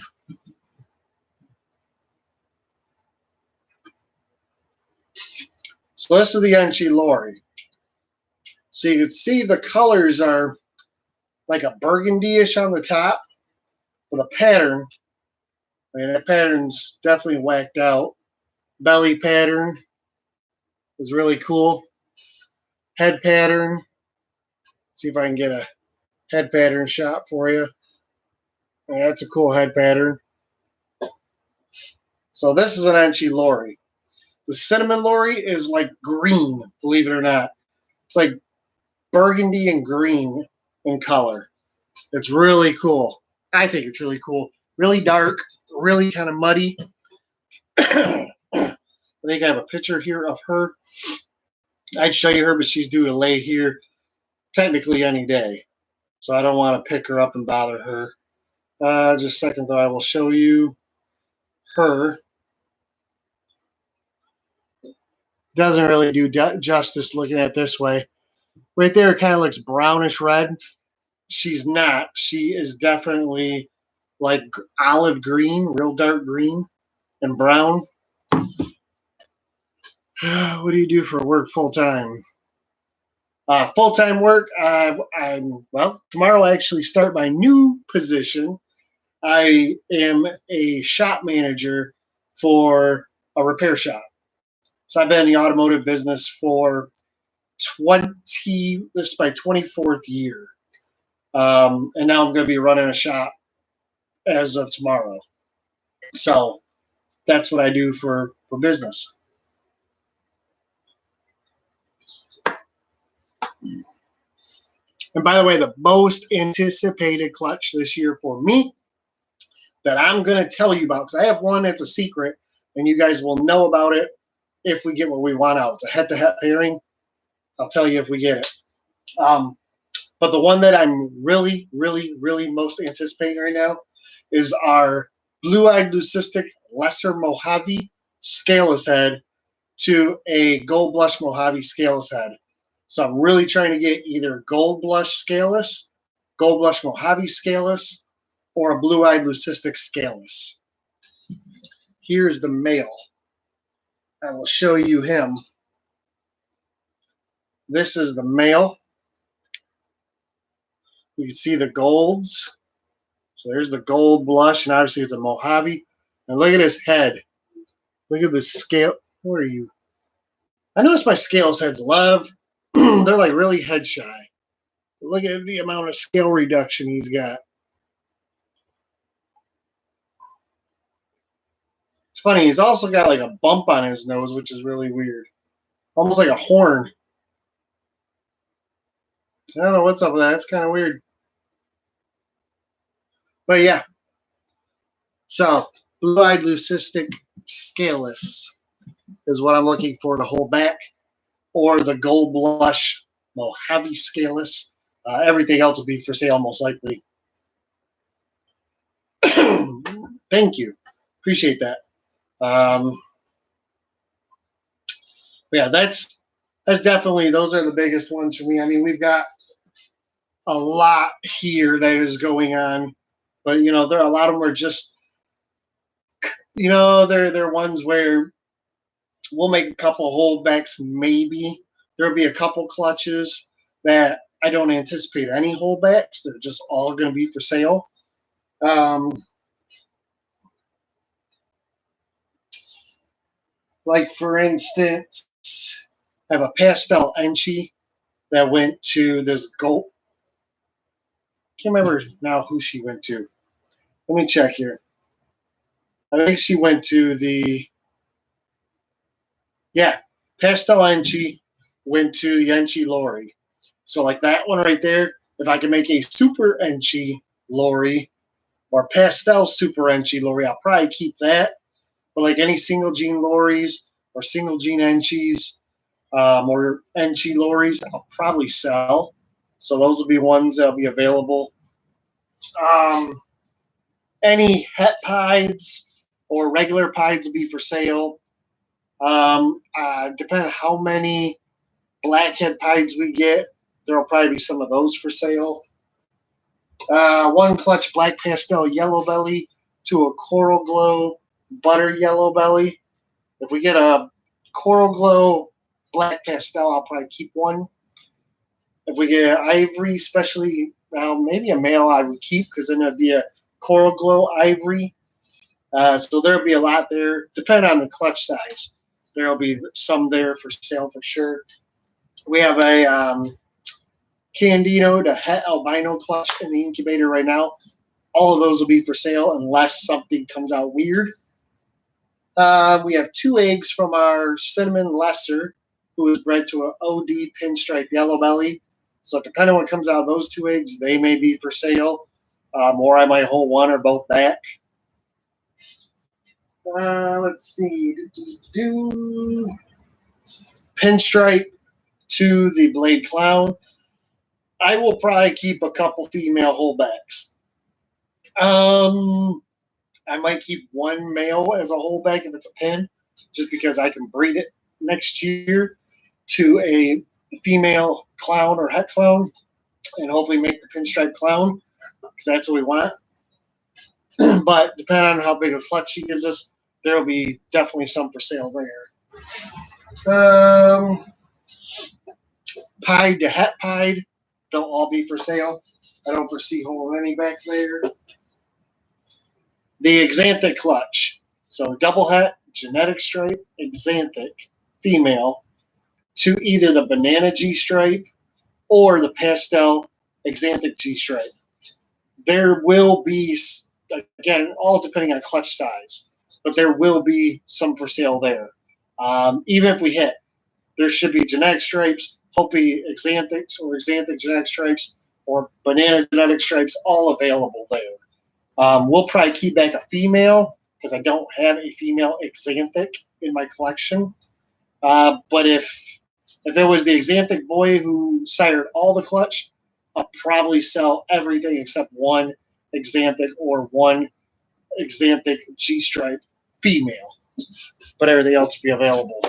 [SPEAKER 1] So this is the Enchi Lori. So you can see the colors are like a burgundy-ish on the top with a pattern. I mean, that pattern's definitely whacked out. Belly pattern is really cool. Head pattern. See if I can get a head pattern shot for you. Yeah, that's a cool head pattern. So this is an Enchi Lori. The Cinnamon Lori is like green, believe it or not. It's like burgundy and green in color. It's really cool. I think it's really cool. Really dark, really kind of muddy. I think I have a picture here of her. I'd show you her, but she's due to lay here technically any day. So I don't want to pick her up and bother her. Just a second, though, I will show you her. Doesn't really do justice looking at it this way. Right there, it kind of looks brownish red. She's not. She is definitely like olive green, real dark green and brown. What do you do for work full time? Full time work. Tomorrow I actually start my new position. I am a shop manager for a repair shop. So I've been in the automotive business for this is my 24th year. And now I'm going to be running a shop as of tomorrow. So that's what I do for business. And by the way, the most anticipated clutch this year for me that I'm going to tell you about, because I have one that's a secret, and you guys will know about it if we get what we want out. It's a head-to-head pairing. I'll tell you if we get it. But the one that I'm really, really, really most anticipating right now is our blue-eyed leucistic lesser Mojave scaleless head to a gold blush Mojave scaleless head. So I'm really trying to get either Gold Blush Scaleless, Gold Blush Mojave Scaleless, or a Blue-Eyed Leucistic Scaleless. Here's the male. I will show you him. This is the male. You can see the golds. So there's the gold blush, and obviously it's a Mojave. And look at his head. Look at the scale. Where are you? I notice my scales heads love. They're like really head shy. Look at the amount of scale reduction he's got. It's funny, he's also got like a bump on his nose, which is really weird. Almost like a horn. I don't know what's up with that. It's kind of weird. But yeah. So, Blue-Eyed Leucistic Scaleless is what I'm looking for to hold back. Or the Gold Blush Mojave Scaleless. Everything else will be for sale most likely. Thank you. Appreciate that. Yeah, that's definitely, those are the biggest ones for me. I mean, we've got a lot here that is going on, but you know, there are a lot of them are just, you know, they're ones where we'll make a couple holdbacks, maybe. There'll be a couple clutches that I don't anticipate any holdbacks. They're just all going to be for sale. Like, for instance, I have a pastel Enchi that went to this gold. Can't remember now who she went to. Let me check here. I think she went to the, yeah, pastel Enchi went to the Enchi Lori. So like that one right there, if I can make a super Enchi Lori or pastel super Enchi Lori, I'll probably keep that. But like any single gene Loris or single gene Enchis or Enchi Loris, I'll probably sell. So those will be ones that'll be available. Any het pieds or regular pieds will be for sale. Depending on how many blackhead pieds we get, there will probably be some of those for sale. One clutch black pastel yellow belly to a coral glow butter yellow belly. If we get a coral glow black pastel, I'll probably keep one. If we get an ivory, especially maybe a male, I would keep because then it'd be a coral glow ivory. So there'll be a lot there, depending on the clutch size. There'll be some there for sale for sure. We have a Candino to Het albino clutch in the incubator right now. All of those will be for sale unless something comes out weird. We have 2 eggs from our Cinnamon Lesser, who is bred to an OD pinstripe yellow belly. So depending on what comes out of those 2 eggs, they may be for sale. Or I might hold one or both back. Let's see. Pinstripe to the Blade Clown. I will probably keep a couple female holdbacks. I might keep one male as a holdback if it's a pin, just because I can breed it next year to a female clown or het clown and hopefully make the pinstripe clown because that's what we want. But depending on how big a clutch she gives us, there will be definitely some for sale there. Pied to het pied, they'll all be for sale. I don't foresee holding any back there. The Xanthic clutch. So double het, genetic stripe, Xanthic, female, to either the banana G stripe or the pastel Xanthic G stripe. There will be, again, all depending on clutch size, but there will be some for sale there. Even if we hit, there should be genetic stripes, hopefully Xanthics or Xanthic genetic stripes or banana genetic stripes, all available there. We'll probably keep back a female because I don't have a female Xanthic in my collection. But if it was the Xanthic boy who sired all the clutch, I'll probably sell everything except one Xanthic or one Xanthic G-stripe female. But everything else will be available.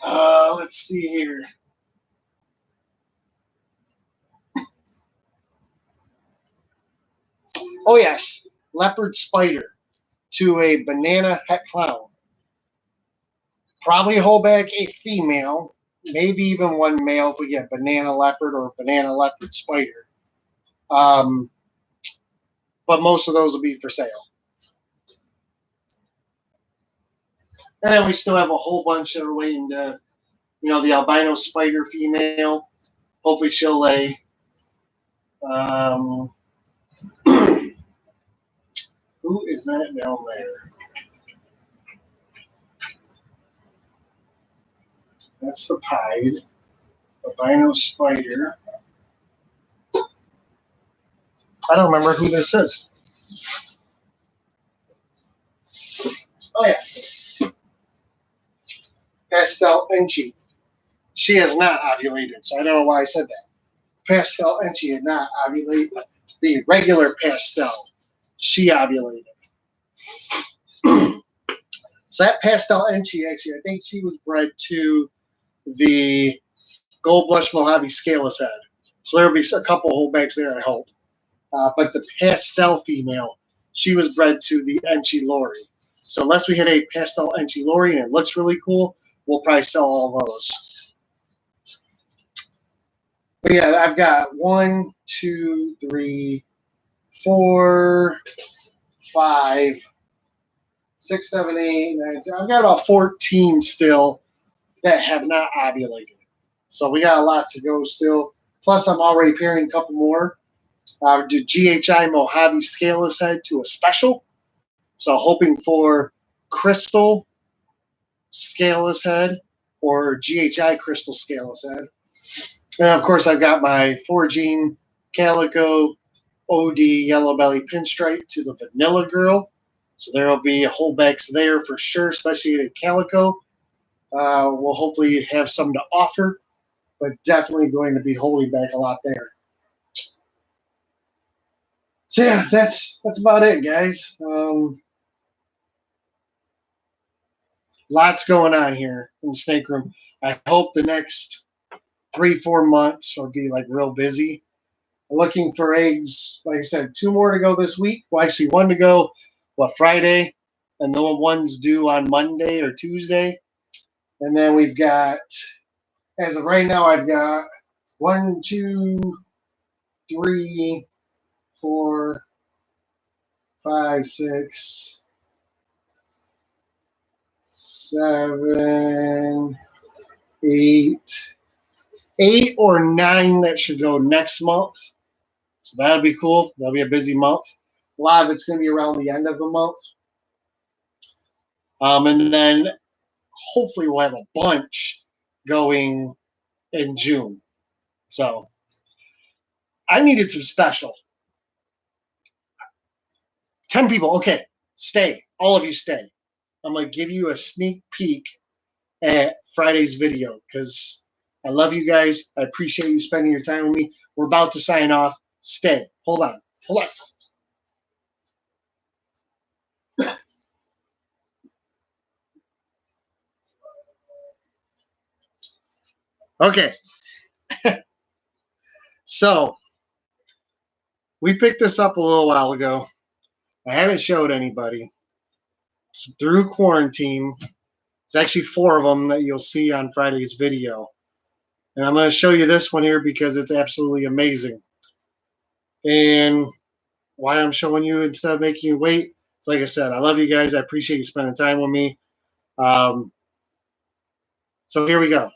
[SPEAKER 1] Let's see here. Oh yes, leopard spider to a banana het clown. Probably hold back a female, maybe even one male if we get banana leopard or banana leopard spider. But most of those will be for sale. And then we still have a whole bunch that are waiting to, the albino spider female. Hopefully she'll lay. Um, who is that down there? That's the pied. Albino spider. I don't remember who this is. Oh yeah. Pastel Enchi. She has not ovulated, so I don't know why I said that. Pastel Enchi had not ovulated. The regular pastel, she ovulated. So that Pastel Enchi, actually, I think she was bred to the Gold Blush Mojave Scaleless head. So there will be a couple holdbacks there, I hope. But the Pastel female, she was bred to the Enchi Lori. So unless we hit a Pastel Enchi Lori and it looks really cool, we'll probably sell all those. But yeah, I've got 1, 2, 3, 4, 5, 6, 7, 8, 9, 10. I've got about 14 still that have not ovulated. So we got a lot to go still. Plus, I'm already pairing a couple more. The GHI Mojave Scaleless head to a special. So hoping for Crystal Scaleless head or GHI Crystal Scaleless head. And of course, I've got my 4-gene Calico OD Yellow Belly Pinstripe to the Vanilla Girl. So there will be holdbacks there for sure, especially the Calico. We'll hopefully have some to offer, but definitely going to be holding back a lot there. So yeah, that's about it, guys. Lots going on here in the snake room. I hope the next 3-4 months will be like real busy. Looking for eggs. Like I said, 2 more to go this week. Well, actually, 1 to go, Friday, and the one's due on Monday or Tuesday. And then we've got, as of right now, I've got 1, 2, 3, 4, 5, 6, 7, 8 or 9 that should go next month. So that'll be cool. That'll be a busy month. A lot of it's going to be around the end of the month. And then hopefully we'll have a bunch going in June. So I needed some special. 10 people. Okay, stay. All of you stay. I'm going to give you a sneak peek at Friday's video because I love you guys. I appreciate you spending your time with me. We're about to sign off. Stay. Hold on. Okay. So we picked this up a little while ago. I haven't showed anybody. It's through quarantine. There's actually 4 of them that you'll see on Friday's video. And I'm going to show you this one here because it's absolutely amazing. And why I'm showing you instead of making you wait, it's like I said, I love you guys. I appreciate you spending time with me. So here we go.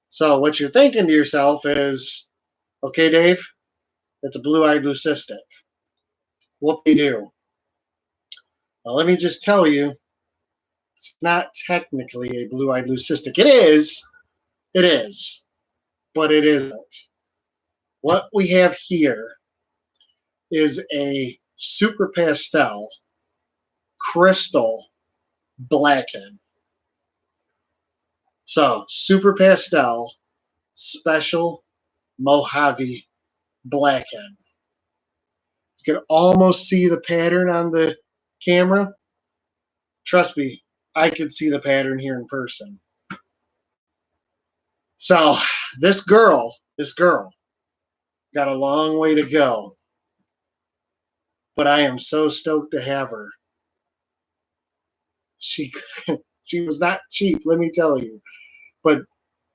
[SPEAKER 1] So what you're thinking to yourself is, okay, Dave, it's a blue-eyed leucistic. What do you do? Well, let me just tell you, it's not technically a blue-eyed leucistic. It is, but it isn't. What we have here is a super pastel crystal blackhead. So, super pastel special Mojave blackhead. You can almost see the pattern on the camera. Trust me, I could see the pattern here in person. So, this girl Got a long way to go. But I am so stoked to have her. She was not cheap, let me tell you. But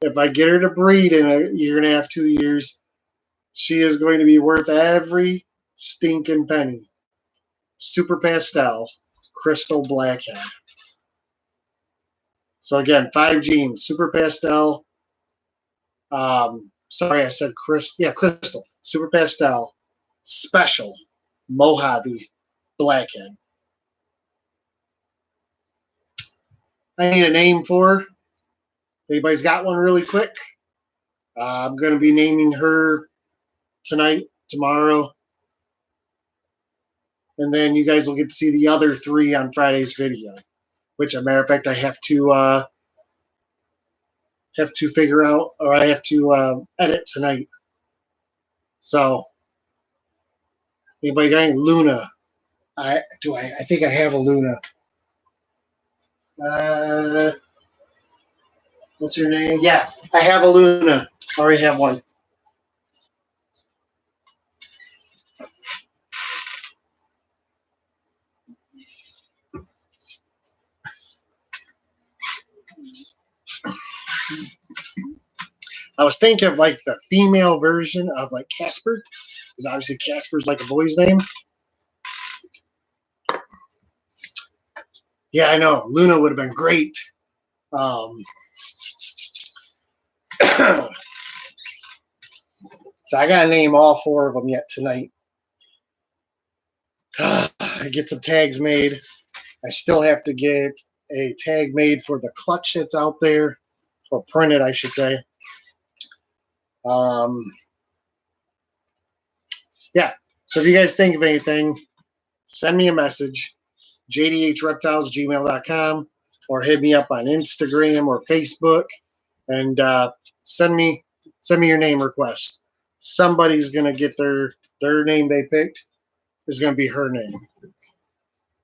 [SPEAKER 1] if I get her to breed in a year and a half, 2 years, she is going to be worth every stinking penny. Super Pastel, Crystal Blackhead. So again, 5 genes, Super Pastel. Sorry, I said Crystal, Super Pastel, Special, Mojave, Blackhead. I need a name for her. Anybody's got one really quick? I'm going to be naming her tonight, tomorrow. And then you guys will get to see the other 3 on Friday's video. Which, as a matter of fact, I have to figure out, or I have to edit tonight. So, anybody got any? Luna? I think I have a Luna. What's her name? Yeah, I have a Luna. I already have one. I was thinking of like the female version of like Casper, because obviously Casper's like a boy's name. Yeah, I know. Luna would have been great. So I got to name all 4 of them yet tonight. Get some tags made. I still have to get a tag made for the clutch that's out there, or printed, I should say. Yeah. So if you guys think of anything, send me a message, jdhreptiles@gmail.com, or hit me up on Instagram or Facebook, and send me your name request. Somebody's gonna get their name they picked is gonna be her name.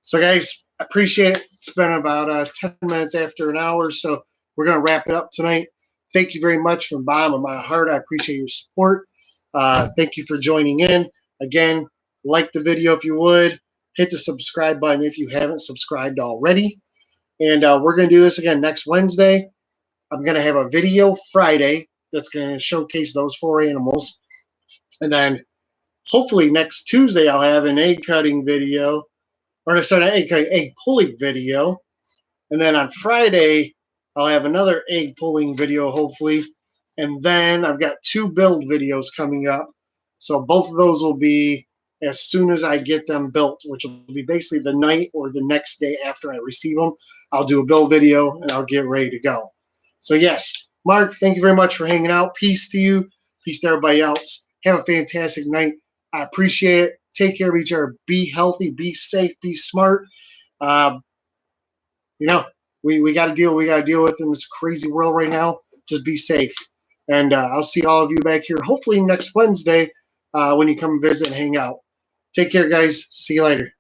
[SPEAKER 1] So guys, I appreciate it. It's been about 10 minutes after an hour, so we're gonna wrap it up tonight. Thank you very much from the bottom of my heart. I appreciate your support. Thank you for joining in. Again, like the video if you would. Hit the subscribe button if you haven't subscribed already. And we're going to do this again next Wednesday. I'm going to have a video Friday that's going to showcase those 4 animals. And then hopefully next Tuesday I'll have an egg cutting video. Or sorry, egg pulling video. And then on Friday I'll have another egg pulling video hopefully. And then I've got 2 build videos coming up. So both of those will be as soon as I get them built, which will be basically the night or the next day after I receive them. I'll do a build video and I'll get ready to go. So yes, Mark, thank you very much for hanging out. Peace to you. Peace to everybody else. Have a fantastic night. I appreciate it. Take care of each other. Be healthy. Be safe. Be smart. We got to deal. We got to deal with in this crazy world right now. Just be safe. And I'll see all of you back here hopefully next Wednesday when you come visit and hang out. Take care, guys. See you later.